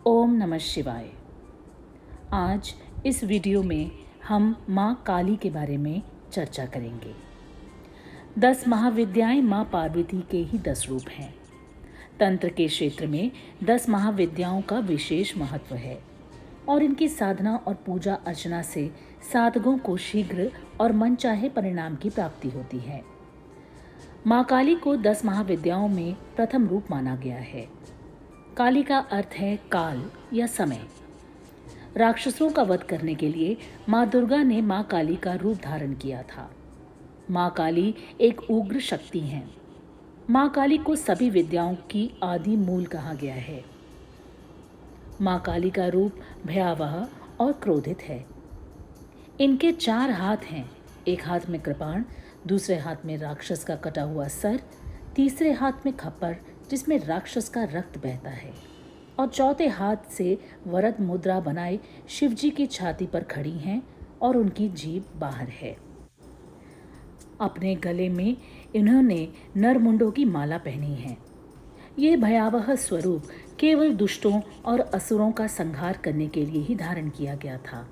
ओम नमः शिवाय। आज इस वीडियो में हम माँ काली के बारे में चर्चा करेंगे। 10 महाविद्याएं माँ पार्वती के ही 10 रूप हैं। तंत्र के क्षेत्र में 10 महाविद्याओं का विशेष महत्व है और इनकी साधना और पूजा अर्चना से साधकों को शीघ्र और मनचाहे परिणाम की प्राप्ति होती है। माँ काली को 10 महाविद्याओं में प्रथम रूप माना गया है। काली का अर्थ है काल या समय। राक्षसों का वध करने के लिए माँ दुर्गा ने माँ काली का रूप धारण किया था। माँ काली एक उग्र शक्ति हैं। माँ काली को सभी विद्याओं की आदि मूल कहा गया है। माँ काली का रूप भयावह और क्रोधित है। इनके 4 हाथ हैं। एक हाथ में कृपाण, दूसरे हाथ में राक्षस का कटा हुआ सर, तीसरे हाथ में खप्पर जिसमें राक्षस का रक्त बहता है और चौथे हाथ से वरद मुद्रा बनाए शिवजी की छाती पर खड़ी हैं और उनकी जीभ बाहर है। अपने गले में इन्होंने नरमुंडों की माला पहनी है। ये भयावह स्वरूप केवल दुष्टों और असुरों का संहार करने के लिए ही धारण किया गया था।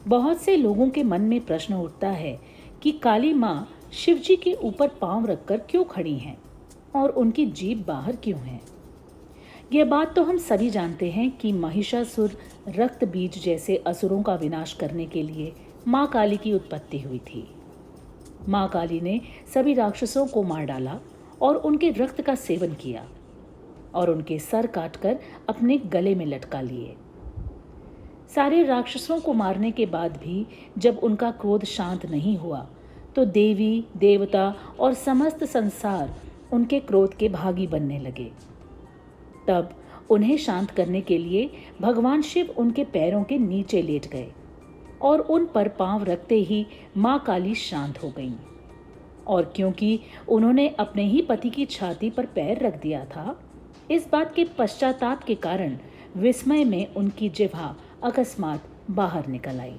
बहुत से लोगों के मन में प्रश्न उठता है कि काली माँ शिवजी के ऊपर पांव रखकर क्यों खड़ी हैं और उनकी जीभ बाहर क्यों है। यह बात तो हम सभी जानते हैं कि महिषासुर रक्त बीज जैसे असुरों का विनाश करने के लिए माँ काली की उत्पत्ति हुई थी। माँ काली ने सभी राक्षसों को मार डाला और उनके रक्त का सेवन किया और उनके सर काटकर अपने गले में लटका लिए। सारे राक्षसों को मारने के बाद भी जब उनका क्रोध शांत नहीं हुआ तो देवी देवता और समस्त संसार उनके क्रोध के भागी बनने लगे। तब उन्हें शांत करने के लिए भगवान शिव उनके पैरों के नीचे लेट गए और उन पर पांव रखते ही माँ काली शांत हो गईं। और क्योंकि उन्होंने अपने ही पति की छाती पर पैर रख दिया था, इस बात के पश्चाताप के कारण विस्मय में उनकी जिह्वा अकस्मात बाहर निकल आई।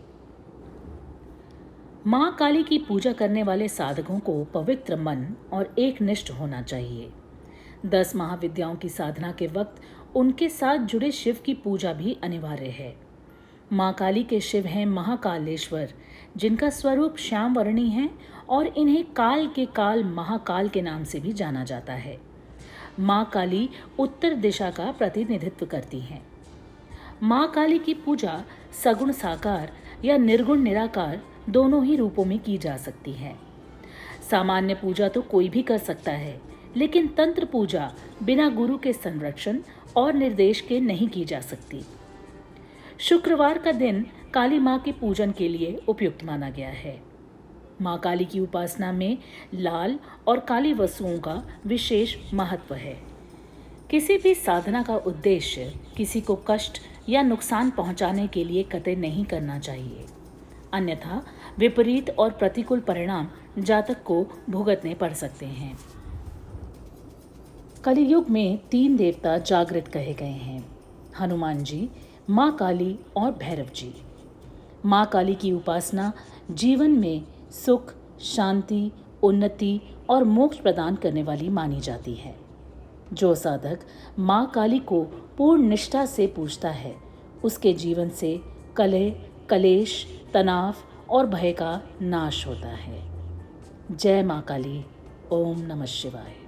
माँ काली की पूजा करने वाले साधकों को पवित्र मन और एकनिष्ठ होना चाहिए। 10 महाविद्याओं की साधना के वक्त उनके साथ जुड़े शिव की पूजा भी अनिवार्य है। माँ काली के शिव हैं महाकालेश्वर, जिनका स्वरूप श्यामवर्णी है और इन्हें काल के काल महाकाल के नाम से भी जाना जाता है। माँ काली उत्तर दिशा का प्रतिनिधित्व करती हैं। माँ काली की पूजा सगुण साकार या निर्गुण निराकार दोनों ही रूपों में की जा सकती है। सामान्य पूजा तो कोई भी कर सकता है, लेकिन तंत्र पूजा बिना गुरु के संरक्षण और निर्देश के नहीं की जा सकती। शुक्रवार का दिन काली माँ के पूजन के लिए उपयुक्त माना गया है। माँ काली की उपासना में लाल और काली वस्तुओं का विशेष महत्व है। किसी भी साधना का उद्देश्य किसी को कष्ट या नुकसान पहुंचाने के लिए कतई नहीं करना चाहिए, अन्यथा विपरीत और प्रतिकूल परिणाम जातक को भुगतने पड़ सकते हैं। कलियुग में 3 देवता जागृत कहे गए हैं: हनुमान जी, माँ काली और भैरव जी। माँ काली की उपासना जीवन में सुख, शांति, उन्नति और मोक्ष प्रदान करने वाली मानी जाती है। जो साधक माँ काली को पूर्ण निष्ठा से पूजता है, उसके जीवन से कलह, कलेश, तनाव और भय का नाश होता है। जय माँ काली। ओम नमः शिवाय।